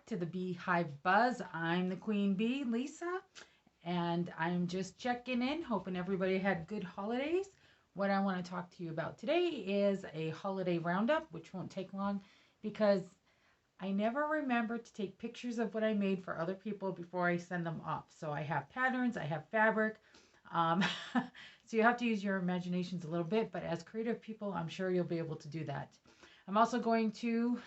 to the Beehive Buzz. I'm the Queen Bee, Lisa, and I'm just checking in, hoping everybody had good holidays. What I want to talk to you about today is a holiday roundup, which won't take long because I never remember to take pictures of what I made for other people before I send them off. So I have patterns, I have fabric. Um, so you have to use your imaginations a little bit, but as creative people, I'm sure you'll be able to do that. I'm also going to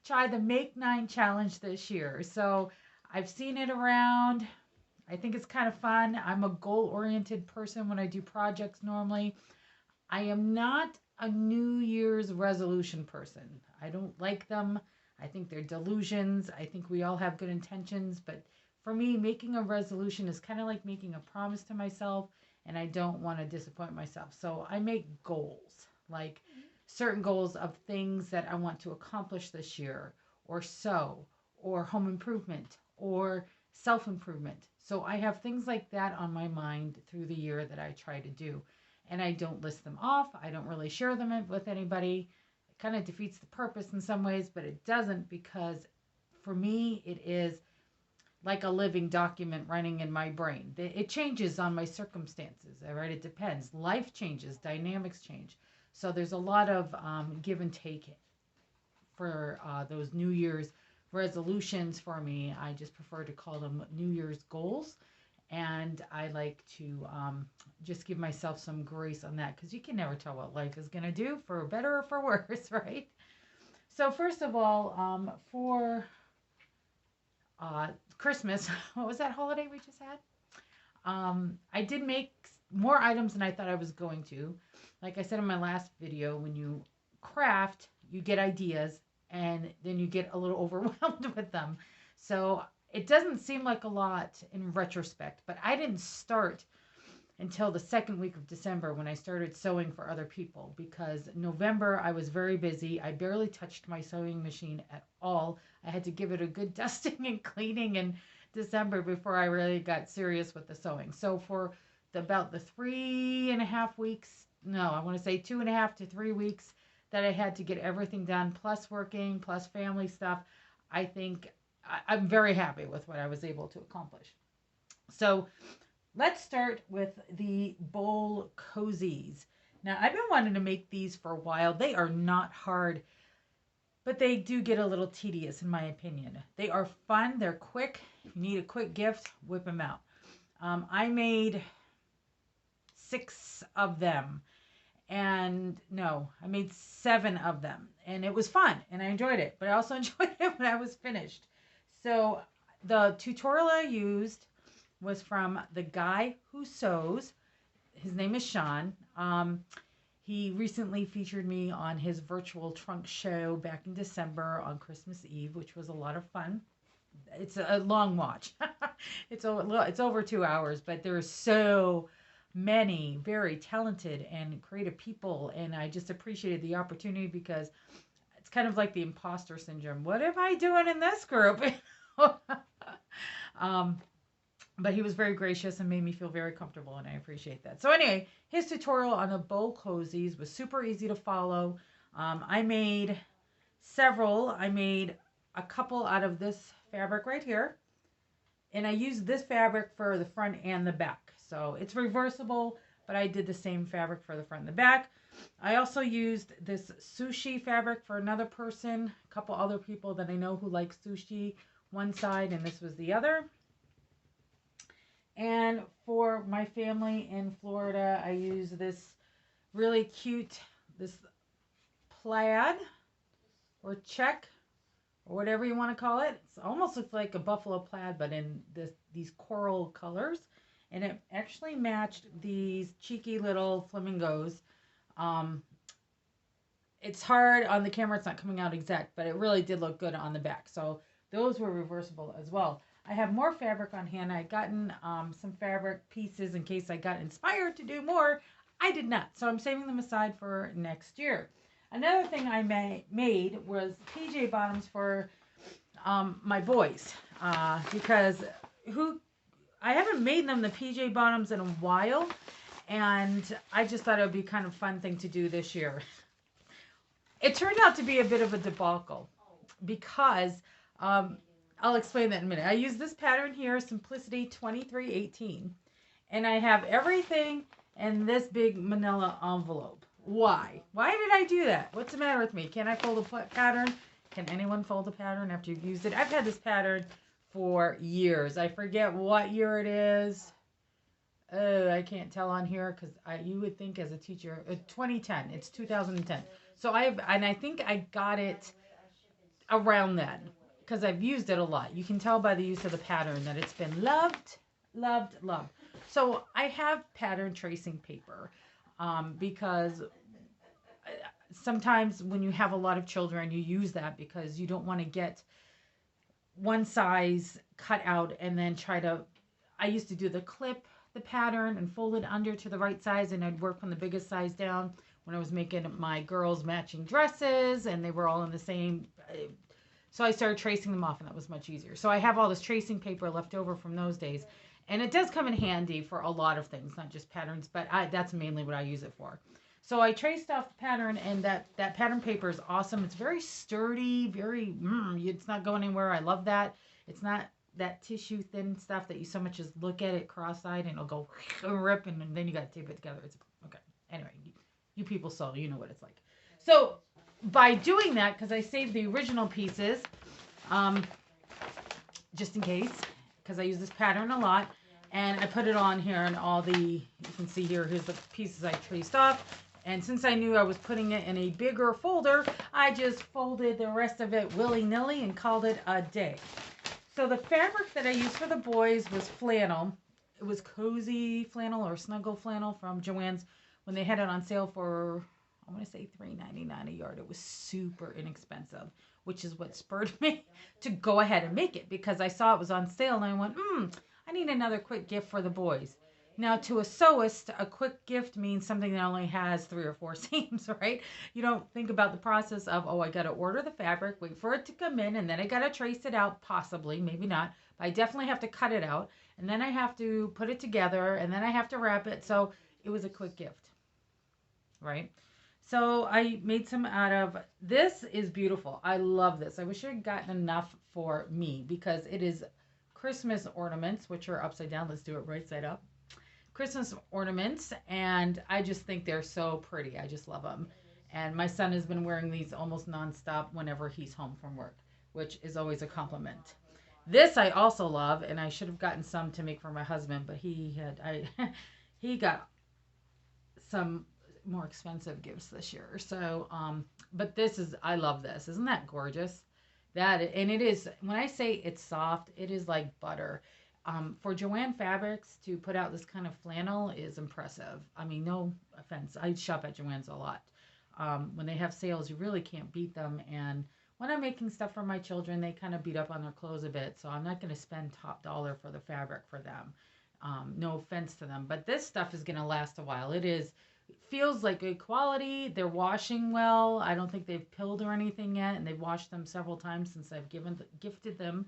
try the Make Nine challenge this year. So I've seen it around. I think it's kind of fun. I'm a goal oriented person when I do projects normally. I am not a New Year's resolution person. I don't like them. I think they're delusions. I think we all have good intentions, but for me, making a resolution is kind of like making a promise to myself, and I don't want to disappoint myself. So I make goals, like certain goals of things that I want to accomplish this year, or sew, or home improvement, or self improvement. So I have things like that on my mind through the year that I try to do. And I don't list them off. I don't really share them with anybody. It kind of defeats the purpose in some ways, but it doesn't because for me, it is like a living document running in my brain. It changes on my circumstances, all right? It depends. Life changes, dynamics change. So there's a lot of give and take for those New Year's resolutions for me. I just prefer to call them New Year's goals. And I like to just give myself some grace on that because you can never tell what life is going to do for better or for worse, right? So, first of all, for Christmas, what was that holiday we just had? I did make more items than I thought I was going to. Like I said in my last video, when you craft, you get ideas and then you get a little overwhelmed with them. So it doesn't seem like a lot in retrospect, but I didn't start until the second week of December when I started sewing for other people because November I was very busy. I barely touched my sewing machine at all. I had to give it a good dusting and cleaning in December before I really got serious with the sewing. So for about the 3.5 weeks, no, I want to say 2.5 to 3 weeks that I had to get everything done, plus working, plus family stuff, I think I'm very happy with what I was able to accomplish. So let's start with the bowl cozies. Now, I've been wanting to make these for a while. They are not hard, but they do get a little tedious in my opinion. They are fun. They're quick. If you need a quick gift, whip them out. I made 6 of them. And no, I made 7 of them. And it was fun. And I enjoyed it. But I also enjoyed it when I was finished. So the tutorial I used was from the guy who sews. His name is Sean. He recently featured me on his virtual trunk show back in December on Christmas Eve, which was a lot of fun. It's a long watch. It's over 2 hours, but there are so many very talented and creative people, and I just appreciated the opportunity because it's kind of like the imposter syndrome. What am I doing in this group? But he was very gracious and made me feel very comfortable, and I appreciate that. So anyway, his tutorial on the bowl cozies was super easy to follow. I made several. I made a couple out of this fabric right here, and I used this fabric for the front and the back. So it's reversible, but I did the same fabric for the front and the back. I also used this sushi fabric for another person, a couple other people that I know who like sushi, one side, and this was the other. And for my family in Florida, I use this really cute, this plaid or check or whatever you want to call it. It almost looks like a buffalo plaid, but in these coral colors. And it actually matched these cheeky little flamingos. It's hard on the camera, it's not coming out exact, but it really did look good on the back. So those were reversible as well. I have more fabric on hand. I had gotten some fabric pieces in case I got inspired to do more. I did not, so I'm saving them aside for next year. Another thing I made was PJ bottoms for my boys because I haven't made them the PJ bottoms in a while, and I just thought it would be kind of fun thing to do this year. It turned out to be a bit of a debacle because Um, I'll explain that in a minute. I use this pattern here, Simplicity 2318. And I have everything in this big manila envelope. Why? Why did I do that? What's the matter with me? Can I fold a pattern? Can anyone fold a pattern after you've used it? I've had this pattern for years. I forget what year it is. I can't tell on here because you would think as a teacher, 2010. It's 2010. So I think I got it around then because I've used it a lot. You can tell by the use of the pattern that it's been loved, loved, loved. So I have pattern tracing paper because sometimes when you have a lot of children, you use that because you don't want to get one size cut out and then I used to do the pattern and fold it under to the right size, and I'd work from the biggest size down when I was making my girls matching dresses and they were all in the same. So I started tracing them off and that was much easier. So I have all this tracing paper left over from those days. And it does come in handy for a lot of things, not just patterns, but that's mainly what I use it for. So I traced off the pattern, and that pattern paper is awesome. It's very sturdy, it's not going anywhere. I love that. It's not that tissue thin stuff that you so much as look at it cross-eyed and it'll go rip, and then you got to tape it together. It's okay. Anyway, you people sew, you know what it's like. So by doing that, because I saved the original pieces, just in case, because I use this pattern a lot, and I put it on here, and you can see here's the pieces I traced off. And since I knew I was putting it in a bigger folder, I just folded the rest of it willy-nilly and called it a day. So the fabric that I used for the boys was flannel. It was cozy flannel or snuggle flannel from Joann's when they had it on sale for, I want to say $3.99 a yard. It was super inexpensive, which is what spurred me to go ahead and make it because I saw it was on sale and I went, I need another quick gift for the boys. Now, to a sewist, a quick gift means something that only has 3 or 4 seams, right? You don't think about the process of, I got to order the fabric, wait for it to come in, and then I got to trace it out, possibly, maybe not. But I definitely have to cut it out, and then I have to put it together, and then I have to wrap it. So it was a quick gift, right? So I made some out of, this is beautiful. I love this. I wish I had gotten enough for me because it is Christmas ornaments, which are upside down. Let's do it right side up. Christmas ornaments, and I just think they're so pretty. I just love them. And my son has been wearing these almost nonstop whenever he's home from work, which is always a compliment. This I also love, and I should have gotten some to make for my husband, but he got some more expensive gifts this year. So, but I love this. Isn't that gorgeous? And it is, when I say it's soft, it is like butter. For Joann Fabrics to put out this kind of flannel is impressive. I mean, no offense. I shop at Joann's a lot. When they have sales, you really can't beat them. And when I'm making stuff for my children, they kind of beat up on their clothes a bit. So I'm not going to spend top dollar for the fabric for them. No offense to them. But this stuff is going to last a while. It feels like good quality. They're washing well. I don't think they've pilled or anything yet. And they've washed them several times since I've gifted them.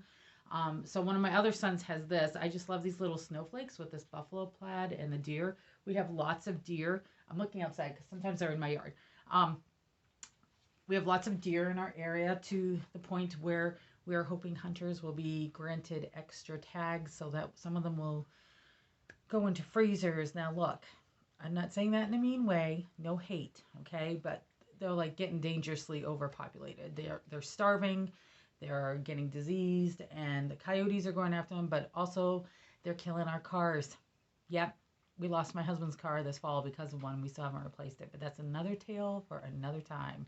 So one of my other sons has this. I just love these little snowflakes with this buffalo plaid and the deer. We have lots of deer. I'm looking outside because sometimes they're in my yard. We have lots of deer in our area to the point where we are hoping hunters will be granted extra tags so that some of them will go into freezers. Now look, I'm not saying that in a mean way. No hate, okay? But they're like getting dangerously overpopulated. They're starving. They're getting diseased, and the coyotes are going after them, but also they're killing our cars. Yep, we lost my husband's car this fall because of one. We still haven't replaced it, but that's another tale for another time.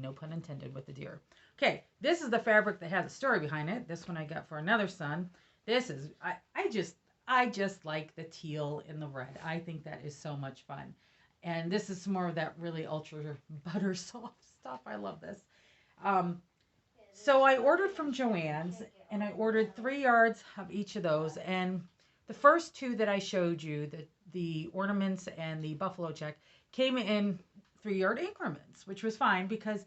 No pun intended with the deer. Okay, this is the fabric that has a story behind it. This one I got for another son. This is, I just like the teal and the red. I think that is so much fun. And this is some more of that really ultra butter soft stuff. I love this. So I ordered from Joann's, and I ordered 3 yards of each of those. And the first 2 that I showed you, the ornaments and the buffalo check, came in 3-yard increments, which was fine because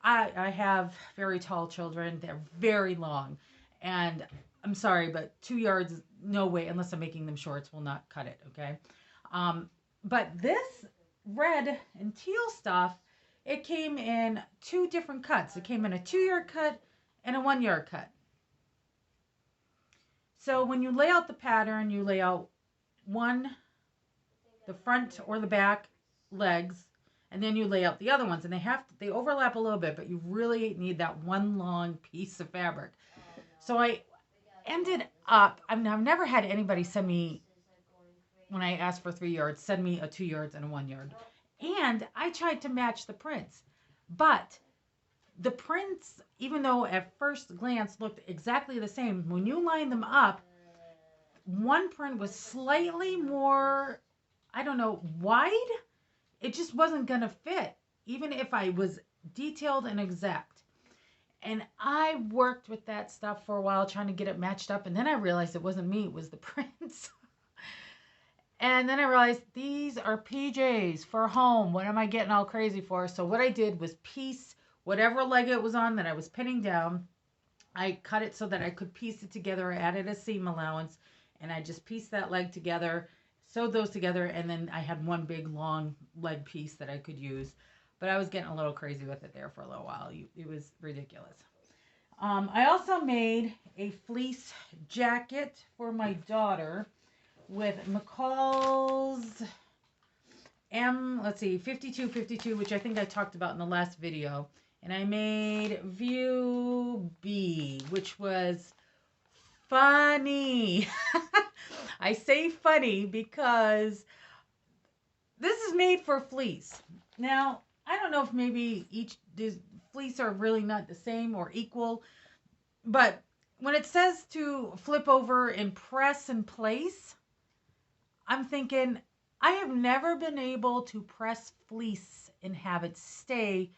I have very tall children. They're very long. And I'm sorry, but 2 yards, no way, unless I'm making them shorts, will not cut it, okay? But this red and teal stuff, it came in 2 different cuts. It came in a 2-yard cut and a 1-yard cut. So when you lay out the pattern, you lay out the front or the back legs, and then you lay out the other ones, and they overlap a little bit, but you really need that one long piece of fabric. So I ended up, I've never had anybody send me, when I asked for 3 yards, send me a 2 yards and a 1 yard. And I tried to match the prints, but the prints, even though at first glance looked exactly the same, when you line them up, one print was slightly more, I don't know, wide. It just wasn't going to fit, even if I was detailed and exact. And I worked with that stuff for a while trying to get it matched up. And then I realized it wasn't me, it was the prints. And then I realized these are PJs for home. What am I getting all crazy for? So what I did was piece whatever leg it was on that I was pinning down. I cut it so that I could piece it together. I added a seam allowance, and I just pieced that leg together, sewed those together, and then I had one big long leg piece that I could use. But I was getting a little crazy with it there for a little while. It was ridiculous. I also made a fleece jacket for my daughter with McCall's 5252, which I think I talked about in the last video. And I made View B, which was funny. I say funny because this is made for fleece. Now, I don't know if maybe these fleece are really not the same or equal, but when it says to flip over and press in place, I'm thinking, I have never been able to press fleece and have it stay.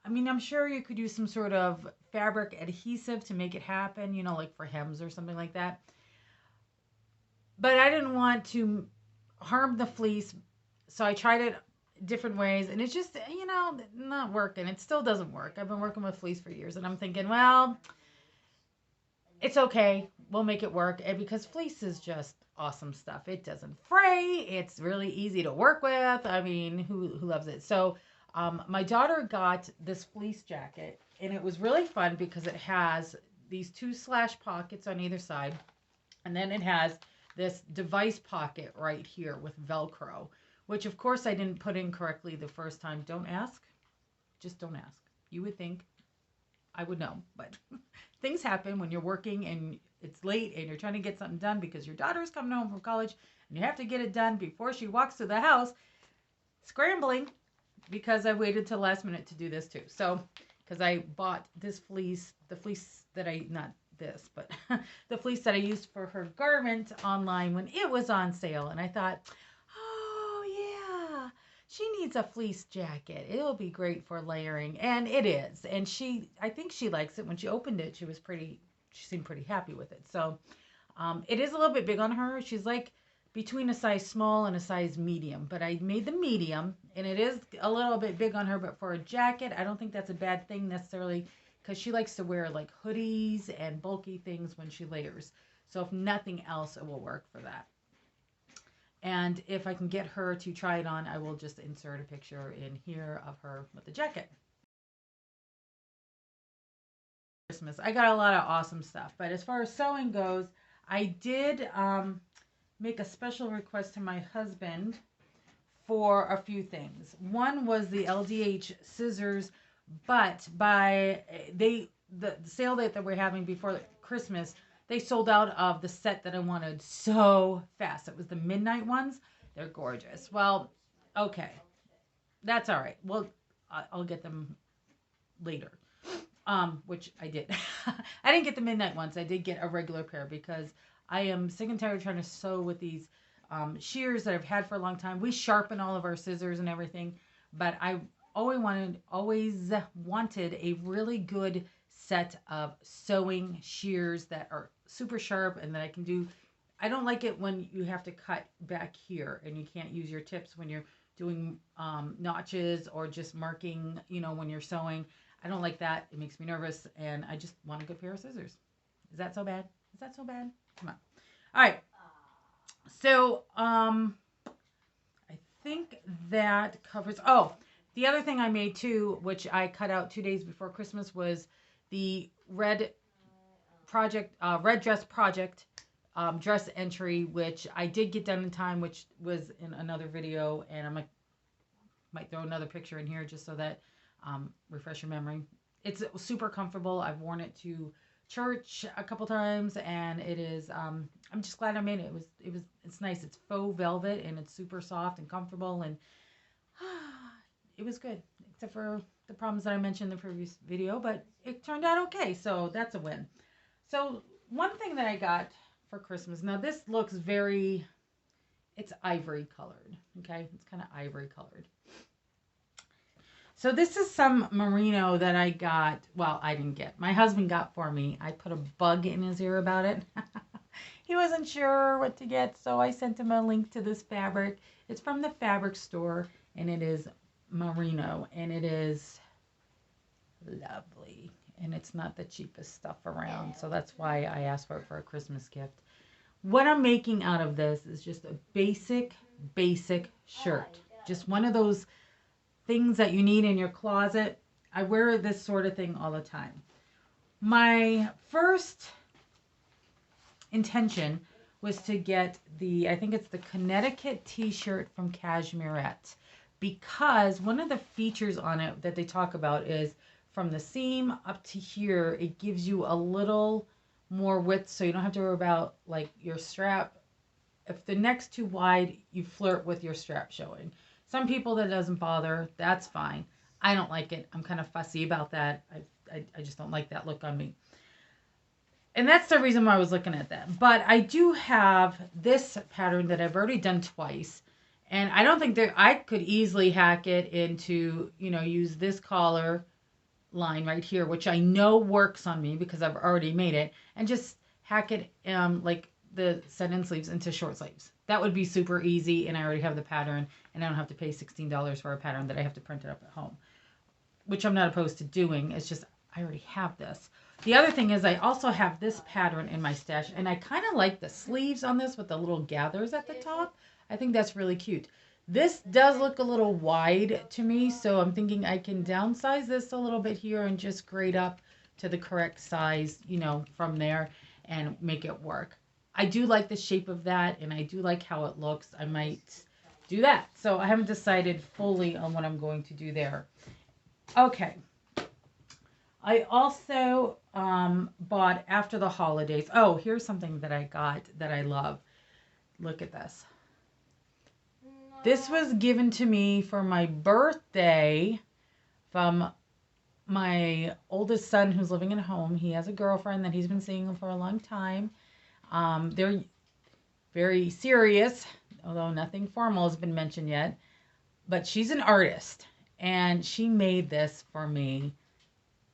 I mean, I'm sure you could use some sort of fabric adhesive to make it happen, you know, like for hems or something like that. But I didn't want to harm the fleece, so I tried it different ways, and it's just, you know, not working. It still doesn't work. I've been working with fleece for years, and I'm thinking, well, it's okay. We'll make it work. And because fleece is just awesome stuff. It doesn't fray. It's really easy to work with. I mean, who loves it? So my daughter got this fleece jacket, and it was really fun because it has these 2 slash pockets on either side, and then it has this device pocket right here with Velcro, which of course I didn't put in correctly the first time. Don't ask. Just don't ask. You would think I would know, but things happen when you're working and it's late and you're trying to get something done because your daughter's coming home from college and you have to get it done before she walks to the house. Scrambling because I waited till last minute to do this too. So, because I bought this fleece, the fleece that the fleece that I used for her garment online when it was on sale. And I thought, oh yeah, she needs a fleece jacket. It'll be great for layering. And it is. And I think she likes it. When she opened it, she seemed pretty happy with it. So it is a little bit big on her. She's like between a size small and a size medium, but I made the medium, and it is a little bit big on her, but for a jacket, I don't think that's a bad thing necessarily, because she likes to wear like hoodies and bulky things when she layers. So if nothing else, it will work for that. And if I can get her to try it on, I will just insert a picture in here of her with the jacket. Christmas, I got a lot of awesome stuff, but as far as sewing goes, I did make a special request to my husband for a few things. One was the LDH scissors, but the sale that we're having before Christmas, they sold out of the set that I wanted so fast. It was the midnight ones. They're gorgeous. Well, okay, that's all right. Well, I'll get them later. Which I did. I didn't get the midnight ones. I did get a regular pair because I am sick and tired of trying to sew with these shears that I've had for a long time. We sharpen all of our scissors and everything, but I always wanted a really good set of sewing shears that are super sharp and that I can do. I don't like it when you have to cut back here and you can't use your tips when you're doing notches or just marking, when you're sewing. I don't like that. It makes me nervous, and I just want a good pair of scissors. Is that so bad? Is that so bad? Come on. All right. So, I think that covers... Oh, the other thing I made, too, which I cut out 2 days before Christmas, was the red dress project dress entry, which I did get done in time, which was in another video, and I might throw another picture in here just so that refresh your memory. It's super comfortable. I've worn it to church a couple times, and it is. I'm just glad I made it. It's nice. It's faux velvet, and it's super soft and comfortable, and it was good, except for the problems that I mentioned in the previous video. But it turned out okay, so that's a win. So one thing that I got for Christmas. Now this looks very. It's ivory colored. Okay, it's kind of ivory colored. So this is some merino that I got. Well, I didn't get. My husband got for me. I put a bug in his ear about it. He wasn't sure what to get, so I sent him a link to this fabric. It's from the fabric store, and it is merino, and it is lovely. And it's not the cheapest stuff around, so that's why I asked for it for a Christmas gift. What I'm making out of this is just a basic shirt. Just one of those things that you need in your closet. I wear this sort of thing all the time. My first intention was to get I think it's the Connecticut t-shirt from Cashmerette, because one of the features on it that they talk about is from the seam up to here, it gives you a little more width, so you don't have to worry about like your strap. If the neck's too wide, you flirt with your strap showing. Some people that doesn't bother, that's fine. I don't like it. I'm kind of fussy about that. I just don't like that look on me. And that's the reason why I was looking at that. But I do have this pattern that I've already done twice. And I don't think that I could easily hack it into, use this collar line right here, which I know works on me because I've already made it, and just hack it like the set-in sleeves into short sleeves. That would be super easy, and I already have the pattern, and I don't have to pay $16 for a pattern that I have to print it up at home, which I'm not opposed to doing. It's just I already have this. The other thing is I also have this pattern in my stash, and I kind of like the sleeves on this with the little gathers at the top. I think that's really cute. This does look a little wide to me, so I'm thinking I can downsize this a little bit here and just grade up to the correct size, from there and make it work. I do like the shape of that, and I do like how it looks. I might do that. So I haven't decided fully on what I'm going to do there. Okay. I also bought after the holidays. Oh, here's something that I got that I love. Look at this. This was given to me for my birthday from my oldest son who's living at home. He has a girlfriend that he's been seeing for a long time. They're very serious, although nothing formal has been mentioned yet. But she's an artist, and she made this for me.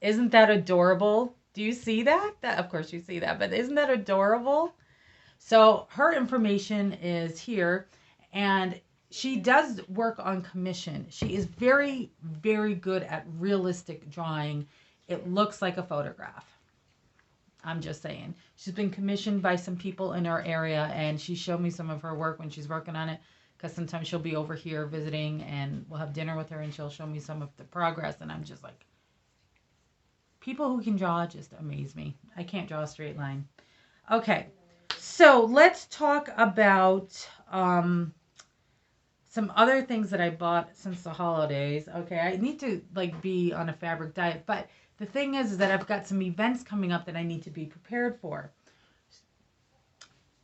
Isn't that adorable? Do you see that? Of course you see that, but isn't that adorable? So her information is here, and she does work on commission. She is very, very good at realistic drawing. It looks like a photograph. I'm just saying. She's been commissioned by some people in our area, and she showed me some of her work when she's working on it, because sometimes she'll be over here visiting, and we'll have dinner with her, and she'll show me some of the progress, and I'm just like, people who can draw just amaze me. I can't draw a straight line. Okay, so let's talk about some other things that I bought since the holidays. Okay, I need to be on a fabric diet, but the thing is that I've got some events coming up that I need to be prepared for.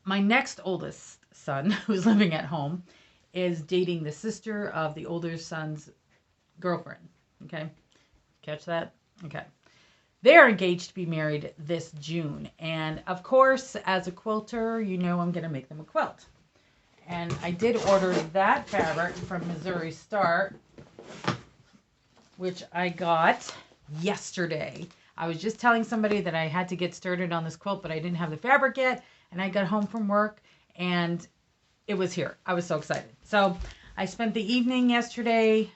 My next oldest son, who's living at home, is dating the sister of the older son's girlfriend. Okay, catch that? Okay. They are engaged to be married this June. And of course, as a quilter, I'm going to make them a quilt. And I did order that fabric from Missouri Star, which I got yesterday. I was just telling somebody that I had to get started on this quilt, but I didn't have the fabric yet. And I got home from work, and it was here. I was so excited. So I spent the evening yesterday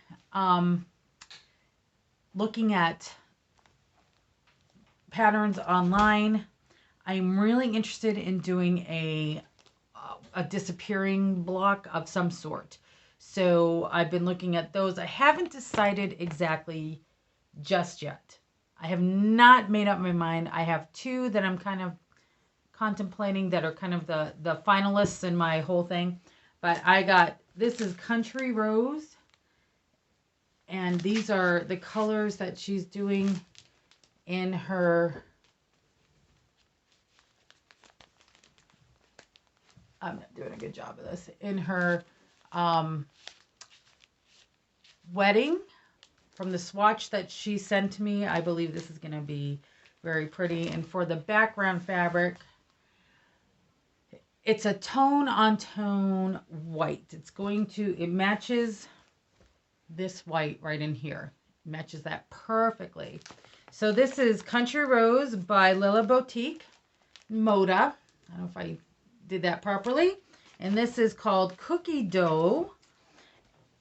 looking at patterns online. I'm really interested in doing a disappearing block of some sort. So I've been looking at those. I haven't decided exactly just yet. I have not made up my mind. I have two that I'm kind of contemplating that are kind of the finalists in my whole thing. But this is Country Rose. And these are the colors that she's doing in her, I'm not doing a good job of this, in her wedding from the swatch that she sent to me. I believe this is going to be very pretty. And for the background fabric, it's a tone on tone white. It matches this white right in here. It matches that perfectly. So this is Country Rose by Lila Boutique Moda. I don't know if I did that properly. And this is called Cookie Dough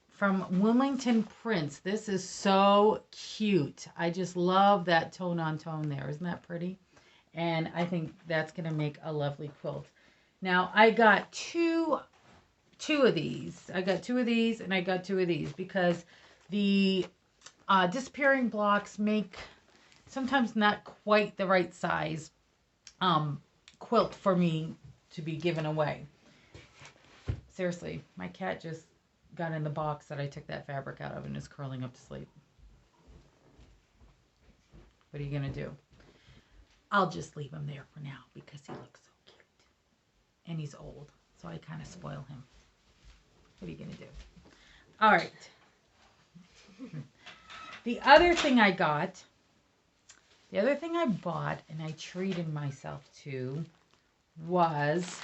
from Wilmington Prince. This is so cute. I just love that tone on tone there. Isn't that pretty? And I think that's going to make a lovely quilt. Now, I got two of these. I got two of these and I got two of these because the disappearing blocks make sometimes not quite the right size quilt for me to be given away. Seriously, my cat just got in the box that I took that fabric out of and is curling up to sleep. What are you going to do? I'll just leave him there for now because he looks so cute. And he's old, so I kind of spoil him. What are you going to do? All right. The other thing I bought, and I treated myself to, was,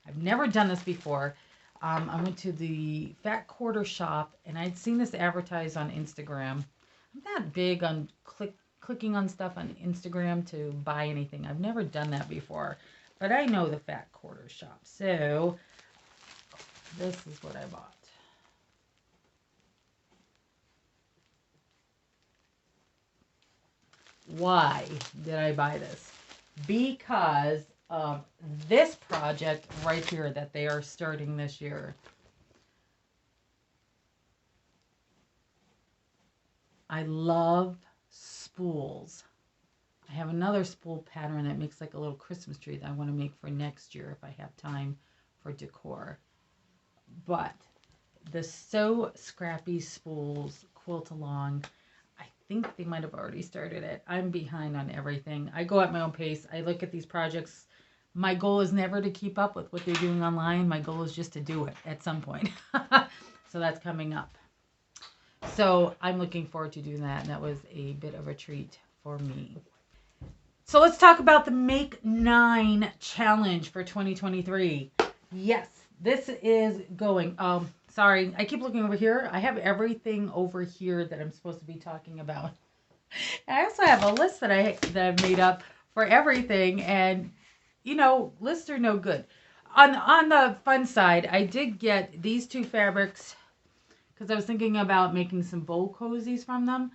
I've never done this before. I went to the Fat Quarter shop, and I'd seen this advertised on Instagram. I'm not big on clicking on stuff on Instagram to buy anything. I've never done that before, but I know the Fat Quarter shop. So this is what I bought. Why did I buy this? Because of this project right here that they are starting this year. I love spools. I have another spool pattern that makes like a little Christmas tree that I want to make for next year if I have time for decor. But the So Scrappy spools quilt along. I think they might have already started it. I'm behind on everything. I go at my own pace. I look at these projects. My goal is never to keep up with what they're doing online. My goal is just to do it at some point. So that's coming up. So I'm looking forward to doing that. And that was a bit of a treat for me. So let's talk about the Make 9 challenge for 2023. Yes, this is going. Sorry, I keep looking over here. I have everything over here that I'm supposed to be talking about. I also have a list that I've made up for everything, and you know, lists are no good. On the fun side, I did get these two fabrics because I was thinking about making some bowl cozies from them,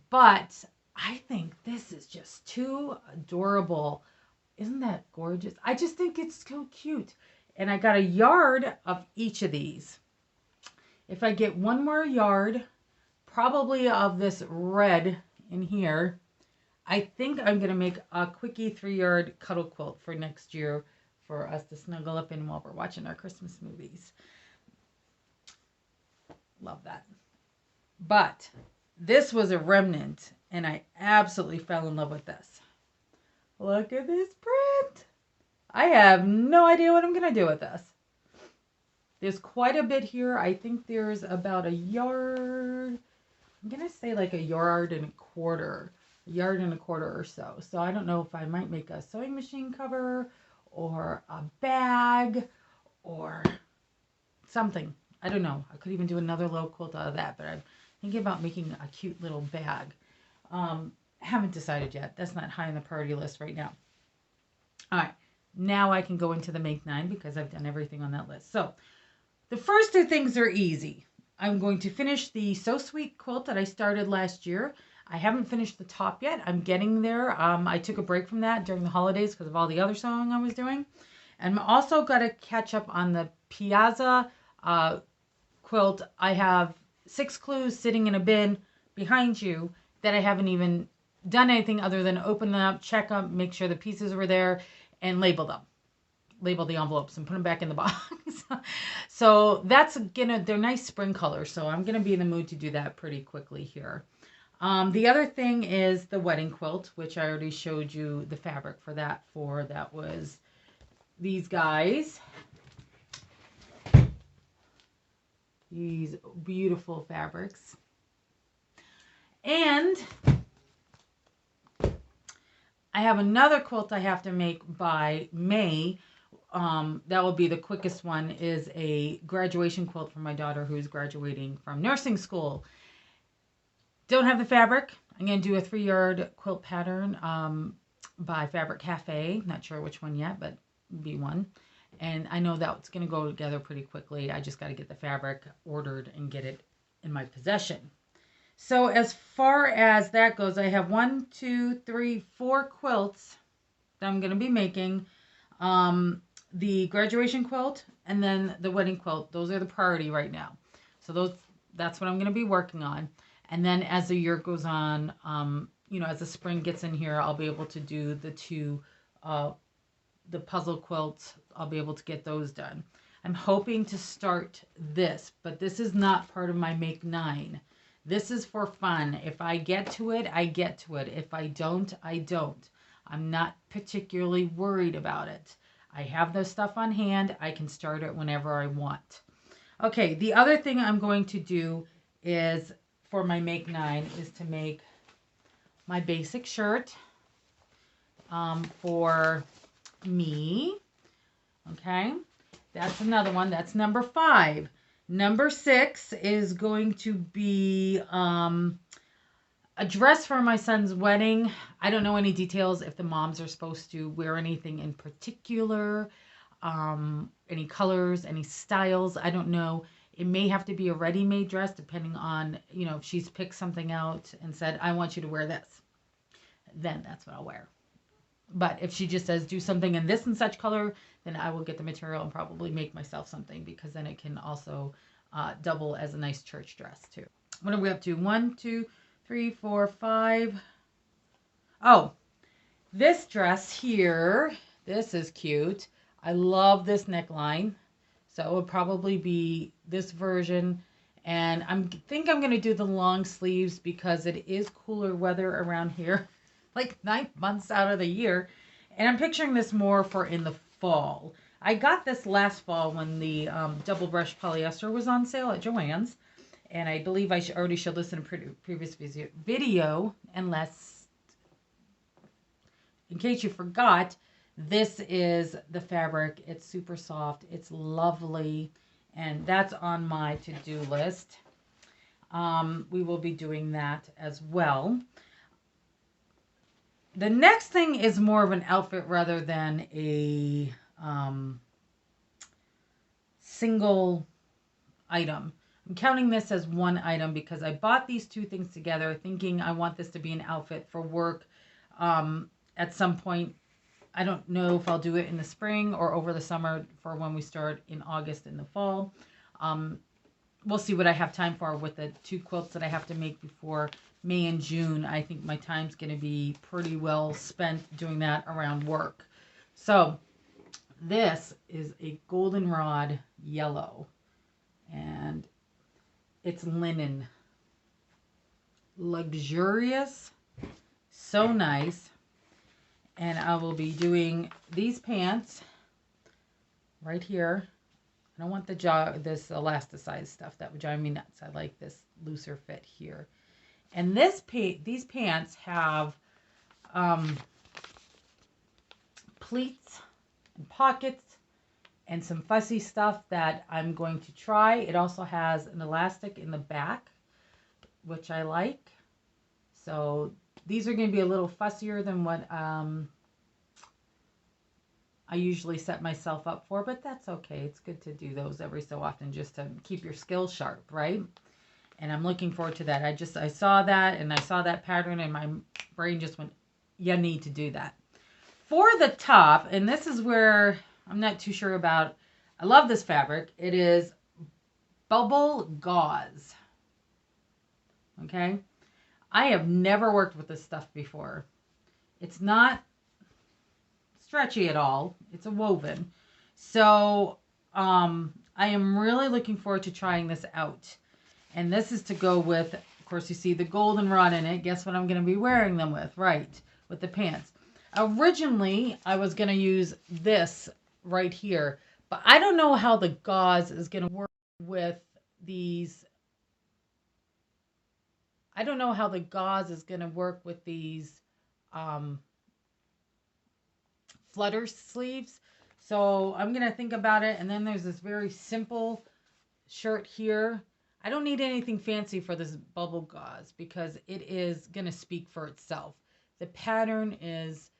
but I think this is just too adorable. Isn't that gorgeous? I just think it's so cute. And I got a yard of each of these. If I get one more yard, probably of this red in here, I think I'm going to make a quickie 3-yard cuddle quilt for next year for us to snuggle up in while we're watching our Christmas movies. Love that. But this was a remnant, and I absolutely fell in love with this. Look at this print. I have no idea what I'm going to do with this. There's quite a bit here. I think there's about a yard. I'm going to say like a yard and a quarter. A yard and a quarter or so. So I don't know if I might make a sewing machine cover or a bag or something. I don't know. I could even do another low quilt out of that. But I'm thinking about making a cute little bag. Haven't decided yet. That's not high on the priority list right now. All right. Now I can go into the Make 9 because I've done everything on that list. So the first two things are easy. I'm going to finish the So Sweet quilt that I started last year. I haven't finished the top yet. I'm getting there. I took a break from that during the holidays because of all the other sewing I was doing. And I'm also got to catch up on the Piazza quilt. I have 6 clues sitting in a bin behind you that I haven't even done anything other than open them up, check them, make sure the pieces were there, and label them. label the envelopes and put them back in the box. So they're nice spring colors. So I'm gonna be in the mood to do that pretty quickly here. The other thing is the wedding quilt, which I already showed you the fabric for that. That was these guys. These beautiful fabrics. And I have another quilt I have to make by May. That will be the quickest one, is a graduation quilt for my daughter who's graduating from nursing school. Don't have the fabric. I'm going to do a 3-yard quilt pattern by Fabric Cafe. Not sure which one yet, but be one. And I know that's going to go together pretty quickly. I just got to get the fabric ordered and get it in my possession. So as far as that goes, I have 1, 2, 3, 4 quilts that I'm going to be making. The graduation quilt and then the wedding quilt. Those are the priority right now. So that's what I'm going to be working on. And then as the year goes on, as the spring gets in here, I'll be able to do the 2, the puzzle quilts. I'll be able to get those done. I'm hoping to start this, but this is not part of my Make 9. This is for fun. If I get to it, I get to it. If I don't, I don't. I'm not particularly worried about it. I have the stuff on hand. I can start it whenever I want. Okay, the other thing I'm going to do is, for my Make 9, is to make my basic shirt for me. Okay, that's another one. That's number 5. Number 6 is going to be a dress for my son's wedding. I don't know any details if the moms are supposed to wear anything in particular, any colors, any styles. I don't know. It may have to be a ready-made dress depending on, if she's picked something out and said, I want you to wear this, then that's what I'll wear. But if she just says, do something in this and such color, then I will get the material and probably make myself something, because then it can also double as a nice church dress too. What are we up to? 1, 2, 3, 4, 5. Oh, this dress here, this is cute. I love this neckline. So it would probably be this version. And I think I'm going to do the long sleeves because it is cooler weather around here, like 9 months out of the year. And I'm picturing this more for in the fall. I got this last fall when the double brush polyester was on sale at Joann's. And I believe I already showed this in a previous video. In case you forgot, this is the fabric. It's super soft. It's lovely. And that's on my to-do list. We will be doing that as well. The next thing is more of an outfit rather than a single item. I'm counting this as one item because I bought these 2 things together thinking I want this to be an outfit for work at some point. I don't know if I'll do it in the spring or over the summer for when we start in August in the fall. We'll see what I have time for with the 2 quilts that I have to make before May and June. I think my time's going to be pretty well spent doing that around work. So this is a goldenrod yellow, and it's linen. Luxurious, so nice. And I will be doing these pants right here. I don't want this elasticized stuff. That would drive me nuts. I like this looser fit here. And these pants have pleats and pockets and some fussy stuff that I'm going to try. It also has an elastic in the back, which I like. So these are going to be a little fussier than what I usually set myself up for, but that's okay. It's good to do those every so often just to keep your skills sharp, right? And I'm looking forward to that. I saw that, and I saw that pattern, and my brain just went, you need to do that. For the top, and this is where I'm not too sure about, I love this fabric. It is bubble gauze. Okay? I have never worked with this stuff before. It's not stretchy at all. It's a woven. So I am really looking forward to trying this out. And this is to go with, of course, you see the goldenrod in it. Guess what I'm going to be wearing them with? Right, with the pants. Originally, I was going to use this right here, but I don't know how the gauze is going to work with these. I don't know how the gauze is going to work with these um, flutter sleeves. So I'm going to think about it. And then there's this very simple shirt here. I don't need anything fancy for this bubble gauze because it is going to speak for itself. The pattern is,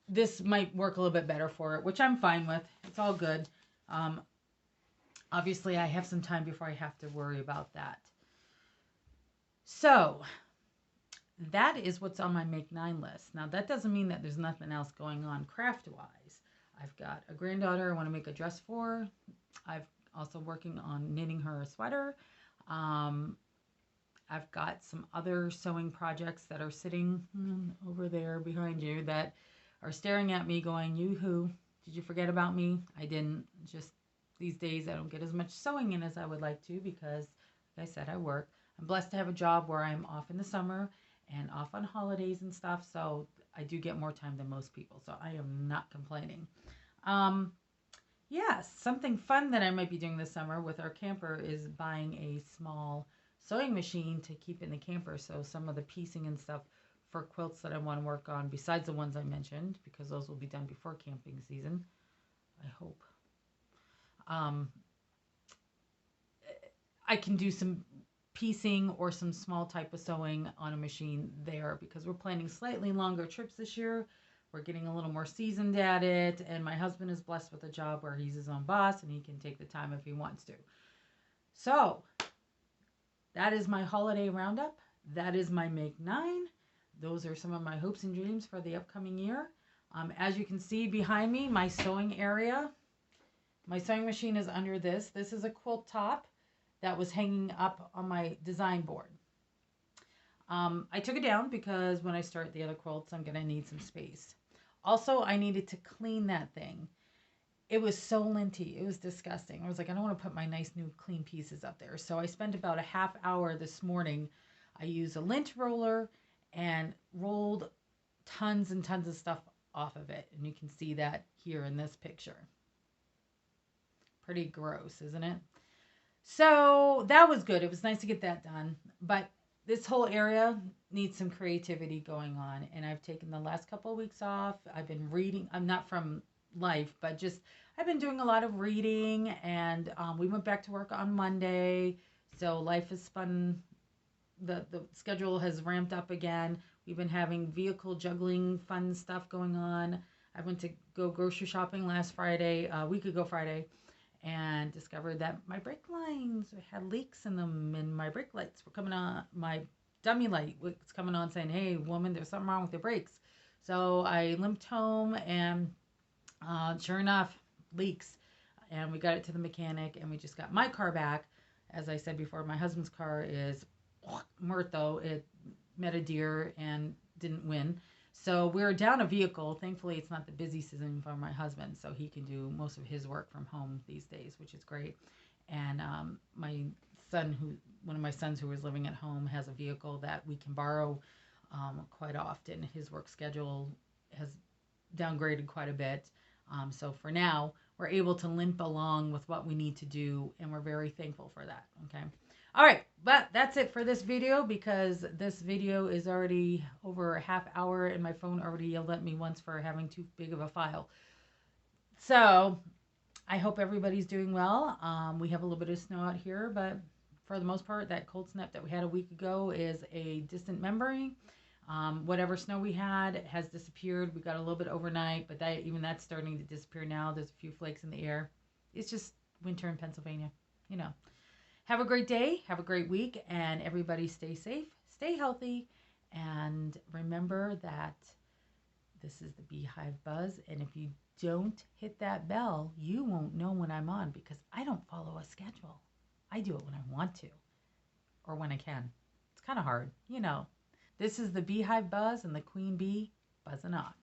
this might work a little bit better for it, which I'm fine with. It's all good. Um, Obviously, I have some time before I have to worry about that. So that is what's on my Make Nine list. Now, that doesn't mean that there's nothing else going on craft wise. I've got a granddaughter I want to make a dress for. I've also working on knitting her a sweater. Um, I've got some other sewing projects that are sitting over there behind you that are staring at me going, you who, did you forget about me? I didn't. Just these days I don't get as much sewing in as I would like to because, like I said, I work. I'm blessed to have a job where I'm off in the summer and off on holidays and stuff. So I do get more time than most people. So I am not complaining. Um, Yes, something fun that I might be doing this summer with our camper is buying a small sewing machine to keep in the camper. So some of the piecing and stuff for quilts that I want to work on, besides the ones I mentioned, because those will be done before camping season, I hope. Um, I can do some piecing or some small type of sewing on a machine there because we're planning slightly longer trips this year. We're getting a little more seasoned at it, and my husband is blessed with a job where he's his own boss and he can take the time if he wants to. So, that is my holiday roundup. That is my Make Nine. Those are some of my hopes and dreams for the upcoming year. As you can see behind me, my sewing area. My sewing machine is under this. This is a quilt top that was hanging up on my design board. I took it down because when I start the other quilts, I'm going to need some space. Also, I needed to clean that thing. It was so linty. It was disgusting. I was like, I don't want to put my nice new clean pieces up there. So I spent about a half hour this morning. I used a lint roller and rolled tons and tons of stuff off of it. And you can see that here in this picture. Pretty gross, isn't it? So that was good. It was nice to get that done. But this whole area needs some creativity going on. And I've taken the last couple of weeks off. I've been reading. I'm not from life, but just I've been doing a lot of reading. And we went back to work on Monday. So life is fun. The schedule has ramped up again. We've been having vehicle juggling fun stuff going on. I went to go grocery shopping last Friday, a week ago Friday, and discovered that my brake lines had leaks in them and my brake lights were coming on. My dummy light was coming on saying, hey, woman, there's something wrong with your brakes. So I limped home and sure enough, leaks. And we got it to the mechanic and we just got my car back. As I said before, my husband's car is Murtho. It met a deer and didn't win. So we're down a vehicle. Thankfully, it's not the busy season for my husband, so he can do most of his work from home these days, which is great. And my son, one of my sons who was living at home, has a vehicle that we can borrow quite often. His work schedule has downgraded quite a bit. So for now, we're able to limp along with what we need to do, and we're very thankful for that. Okay. All right, but that's it for this video because this video is already over a half hour and my phone already yelled at me once for having too big of a file. So I hope everybody's doing well. We have a little bit of snow out here, but for the most part, that cold snap that we had a week ago is a distant memory. Whatever snow we had has disappeared. We got a little bit overnight, but even that's starting to disappear now. There's a few flakes in the air. It's just winter in Pennsylvania, you know. Have a great day. Have a great week. And everybody stay safe, stay healthy. And remember that this is the Beehive Buzz. And if you don't hit that bell, you won't know when I'm on because I don't follow a schedule. I do it when I want to or when I can. It's kind of hard, you know. This is the Beehive Buzz and the Queen Bee buzzing off.